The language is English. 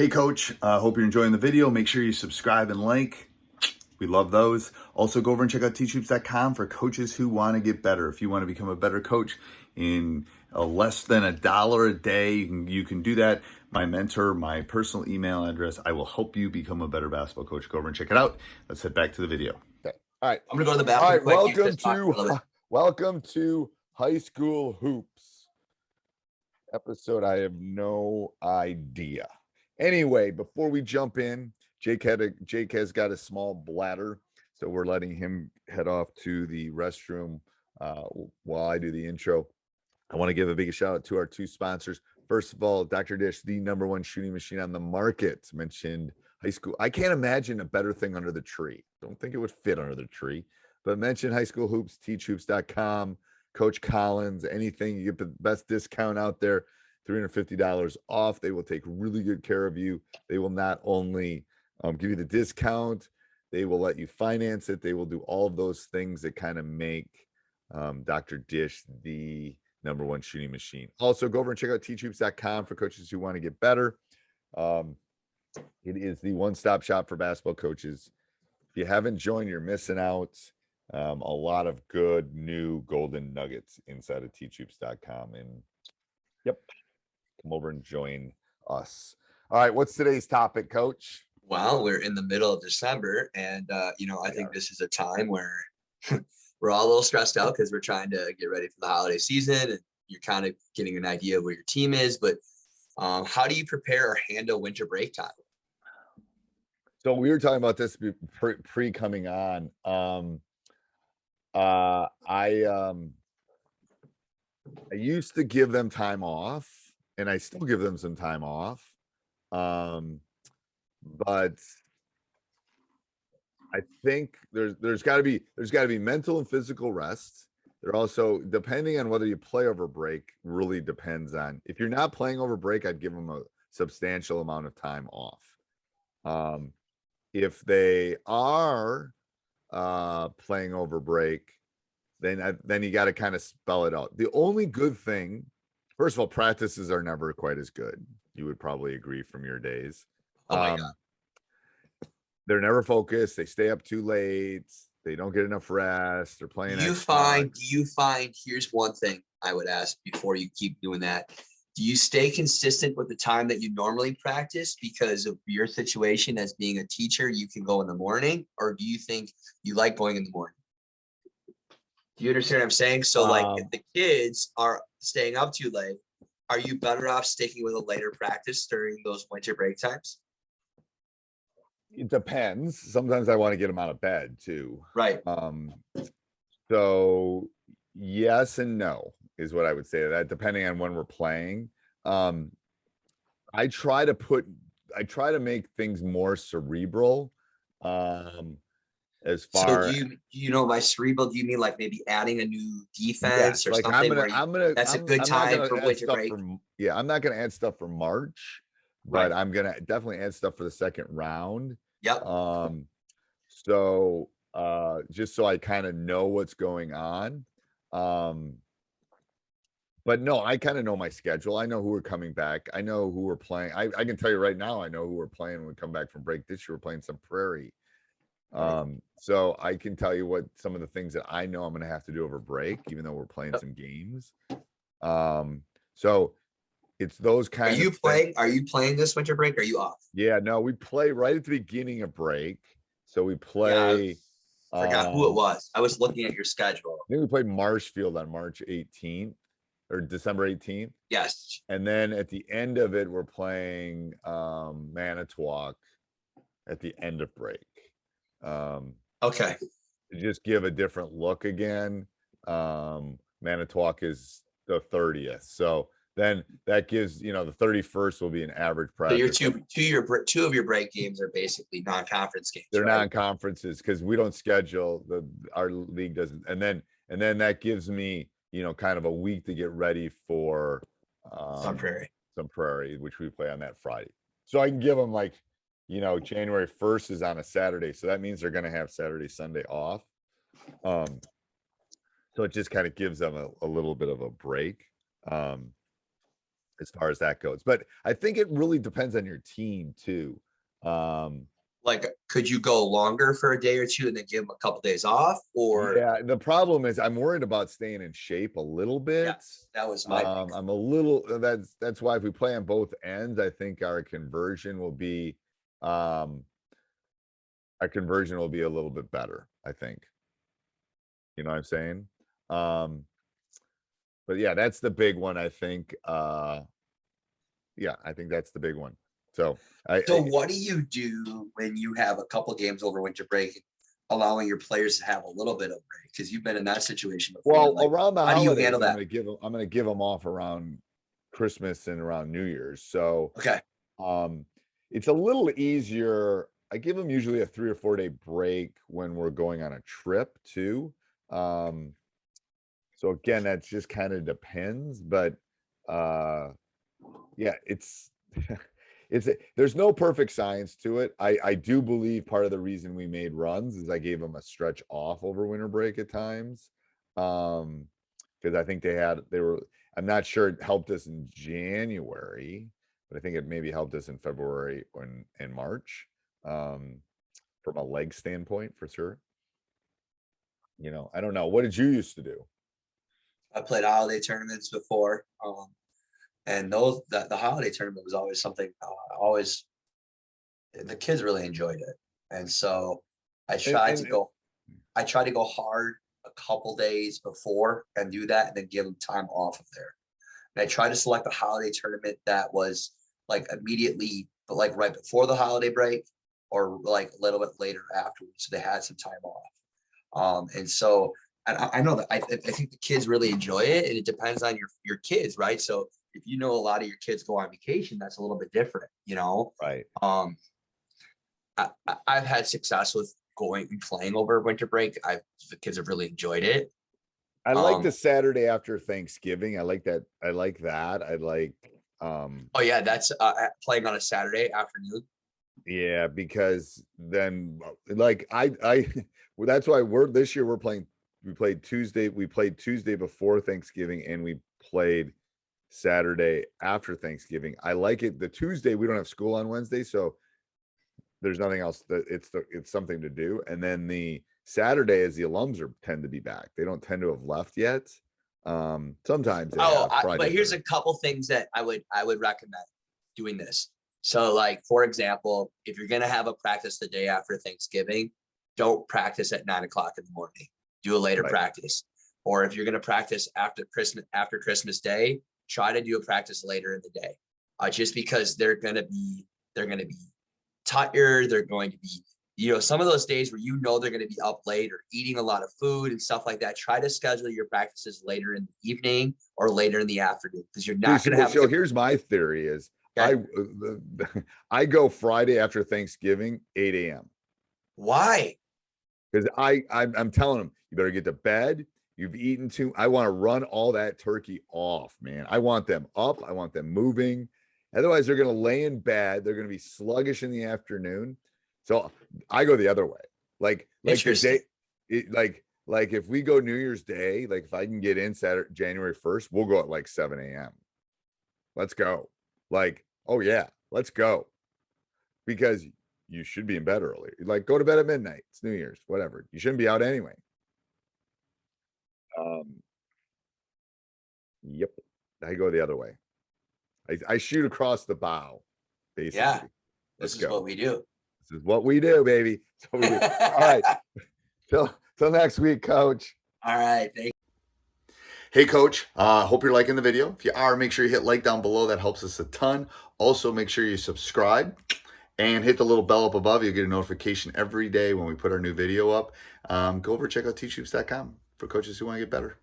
Hey Coach, hope you're enjoying the video. Make sure you subscribe and like. We love those. Also go over and check out teachhoops.com for coaches who want to get better. If you want to become a better coach in less than $1 a day, you can do that. My mentor, my personal email address, I will help you become a better basketball coach. Go over and check it out. Let's head back to the video. Okay. All right. I'm gonna go to the bathroom. All right. Quick. Welcome to High School Hoops episode. I have no idea. Anyway, before we jump in, Jake has got a small bladder, so we're letting him head off to the restroom while I do the intro. I want to give a big shout out to our two sponsors. First of all, Dr. Dish, the #1 shooting machine on the market, mentioned high school. I can't imagine a better thing under the tree. Don't think it would fit under the tree, but mention High School Hoops, teachhoops.com, Coach Collins, anything. You get the best discount out there, $350 off. They will take really good care of you. They will not only give you the discount, they will let you finance it. They will do all of those things that kind of make Dr. Dish the #1 shooting machine. Also, go over and check out teachhoops.com for coaches who want to get better. It is the one-stop shop for basketball coaches. If you haven't joined, you're missing out. A lot of good new golden nuggets inside of teachhoops.com. And yep, come over and join us. All right, what's today's topic, Coach? Well, we're in the middle of December, and I think this is a time where we're all a little stressed out because we're trying to get ready for the holiday season, and you're kind of getting an idea of where your team is. But how do you prepare or handle winter break time? So we were talking about this pre coming on. I used to give them time off, and I still give them some time off. But I think there's got to be mental and physical rest. There also, depending on whether you play over break, really depends on. If you're not playing over break, I'd give them a substantial amount of time off. If they are playing over break, then you got to kind of spell it out. The only good thing, first of all, practices are never quite as good. You would probably agree from your days. Oh my God. They're never focused. They stay up too late. They don't get enough rest. They're playing. Do you find, here's one thing I would ask before you keep doing that. Do you stay consistent with the time that you normally practice because of your situation as being a teacher? You can go in the morning, or do you think you like going in the morning? Do you understand what I'm saying? So like if the kids are staying up too late, are you better off sticking with a later practice during those winter break times? It depends. Sometimes I want to get them out of bed too. Right. So yes and no is what I would say to that, depending on when we're playing. I try to make things more cerebral. As far, so do you know by cerebral, do you mean like maybe adding a new defense or like something? That's a good time for winter break. I'm not going to add stuff for March, but I'm going to definitely add stuff for the second round. Yep. So just so I kind of know what's going on. But no, I kind of know my schedule. I know who are coming back. I know who we're playing. I can tell you right now, I know who we're playing when we come back from break. This year we're playing some Prairie. So I can tell you what some of the things that I know I'm going to have to do over break, even though we're playing some games. So it's those kind of things. Are you playing this winter break? Or are you off? Yeah, no, we play right at the beginning of break. So we play. Yeah, I forgot who it was. I was looking at your schedule. I think we played Marshfield on March 18th or December 18th. Yes. And then at the end of it, we're playing Manitowoc at the end of break. Okay. To just give a different look again. Manitowoc is the 30th. So then that gives, the 31st will be an average practice. So your two of your break games are basically non-conference games. They're non-conferences because we don't schedule, our league doesn't. And then that gives me, kind of a week to get ready for some Prairie, which we play on that Friday. So I can give them like, January 1st is on a Saturday. So that means they're going to have Saturday, Sunday off. So it just kind of gives them a little bit of a break. as far as that goes. But I think it really depends on your team too. Like, could you go longer for a day or two and then give them a couple days off? Or Yeah, the problem is I'm worried about staying in shape a little bit. yes, that was my big I'm a little that's why if we play on both ends, I think our conversion will be a little bit better, I think. You know what I'm saying? But yeah, that's the big one, I think. Yeah, I think that's the big one. So So what do you do when you have a couple games over winter break, allowing your players to have a little bit of break? Because you've been in that situation before. well, Like, around the how do you holidays, handle I'm that? gonna give them off around Christmas and around New Year's. So Okay. it's a little easier. I give them usually a 3 or 4 day break when we're going on a trip too. So again, that just kind of depends, but yeah, it's there's no perfect science to it. I do believe part of the reason we made runs is I gave them a stretch off over winter break at times. Because I think I'm not sure it helped us in January, but I think it maybe helped us in February and March. From a leg standpoint, for sure. I don't know. What did you used to do? I played holiday tournaments before. And the holiday tournament was always something always the kids really enjoyed it. And so I tried to go hard a couple days before and do that and then give them time off of there. And I tried to select a holiday tournament that was like immediately, but like right before the holiday break or like a little bit later afterwards. So they had some time off. And so I know that I think the kids really enjoy it, and it depends on your kids, right? So if you know a lot of your kids go on vacation, that's a little bit different, Right. I've had success with going and playing over winter break. The kids have really enjoyed it. I like the Saturday after Thanksgiving. I like that. I like Oh yeah, that's playing on a Saturday afternoon. yeah, because then like well, that's why this year we played Tuesday before Thanksgiving and we played Saturday after Thanksgiving. I like it. The Tuesday we don't have school on Wednesday, so there's nothing else that it's something to do. And then the Saturday is the alums tend to be back. They don't tend to have left yet. Sometimes but here's a couple things that I would recommend doing this. So like, for example, if you're going to have a practice the day after Thanksgiving, don't practice at 9 o'clock in the morning, do a later practice. Or if you're going to practice after Christmas Day, try to do a practice later in the day. Just because they're going to be tired. They're going to be, some of those days where they're going to be up late or eating a lot of food and stuff like that. Try to schedule your practices later in the evening or later in the afternoon, because you're not going to have. So here's my theory is I go Friday after Thanksgiving, 8 a.m. Why? Because I'm telling them, you better get to bed. You've eaten I want to run all that turkey off, man. I want them up. I want them moving. Otherwise, they're going to lay in bed. They're going to be sluggish in the afternoon. So I go the other way. Like the day, like if we go New Year's Day, like if I can get in Saturday, January 1st, we'll go at like 7 a.m. Let's go. Like, oh yeah, let's go. Because you should be in bed early. Like, go to bed at midnight. It's New Year's, whatever. You shouldn't be out anyway. Yep. I go the other way. I shoot across the bow, basically. Yeah. This is what we do. This is what we do, baby. All right. Till next week, Coach. All right. Hey, Coach. Hope you're liking the video. If you are, make sure you hit like down below. That helps us a ton. Also, make sure you subscribe and hit the little bell up above. You'll get a notification every day when we put our new video up. Go over and check out teachhoops.com for coaches who want to get better.